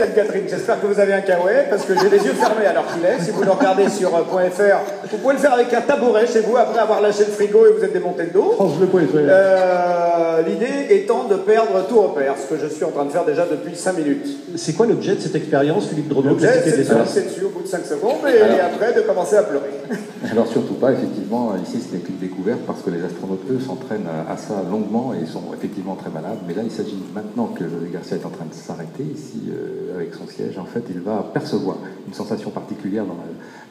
Catherine, j'espère que vous avez un kawaii parce que j'ai les yeux fermés alors qu'il est. Si vous le regardez sur .fr, vous pouvez le faire avec un tabouret chez vous après avoir lâché le frigo et vous êtes démonté le dos. L'idée étant de perdre tout repère, ce que je suis en train de faire déjà depuis 5 minutes. C'est quoi l'objet de cette expérience, Philippe Dronot? L'objet, c'est de se pisser dessus au bout de 5 secondes et après de commencer à pleurer. Alors surtout pas, effectivement, ici ce n'est qu'une découverte parce que les astronautes, eux, s'entraînent à ça longuement et sont effectivement très malades. Mais là, il s'agit maintenant que José Garcia est en train de s'arrêter ici avec son siège. En fait, il va percevoir une sensation particulière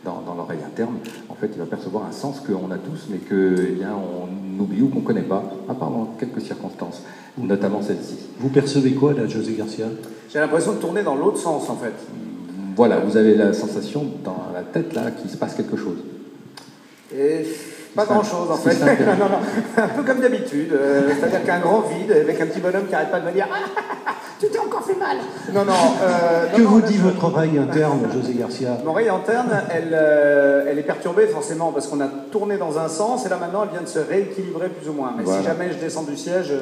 dans l'oreille interne. En fait, il va percevoir un sens qu'on a tous, mais on oublie ou qu'on ne connaît pas, à part dans quelques circonstances, notamment celle-ci. Vous percevez quoi, là, José Garcia? J'ai l'impression de tourner dans l'autre sens, en fait. Voilà, vous avez la sensation dans la tête, là, qu'il se passe quelque chose. Et pas grand-chose, en fait. Non, un peu comme d'habitude. C'est-à-dire qu'un grand vide, avec un petit bonhomme qui n'arrête pas de me dire « Ah, tu t'es encore fait mal !» Que vous dit votre oreille interne, José Garcia? Mon oreille interne, elle est perturbée forcément, parce qu'on a tourné dans un sens, et là maintenant, elle vient de se rééquilibrer plus ou moins. Mais voilà. Si jamais je descends du siège...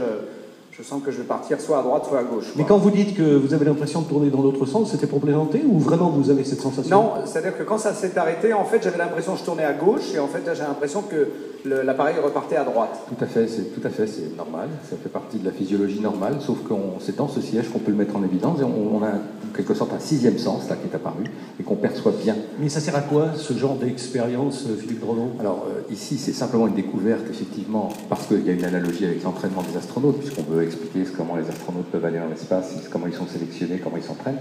je sens que je vais partir soit à droite, soit à gauche. Mais quand vous dites que vous avez l'impression de tourner dans l'autre sens, c'était pour plaisanter ou vraiment vous avez cette sensation? Non, c'est-à-dire que quand ça s'est arrêté, en fait, j'avais l'impression que je tournais à gauche et en fait, j'ai l'impression que l'appareil repartait à droite. Tout à fait, c'est normal. Ça fait partie de la physiologie normale, sauf que c'est dans ce siège qu'on peut le mettre en évidence et on a en quelque sorte un sixième sens là qui est apparu et qu'on perçoit bien. Mais ça sert à quoi ce genre d'expérience, Philippe Dronot? Alors ici, c'est simplement une découverte, effectivement, parce qu'il y a une analogie avec l'entraînement des astronautes, puisqu'on veut expliquer comment les astronautes peuvent aller dans l'espace, comment ils sont sélectionnés, comment ils s'entraînent.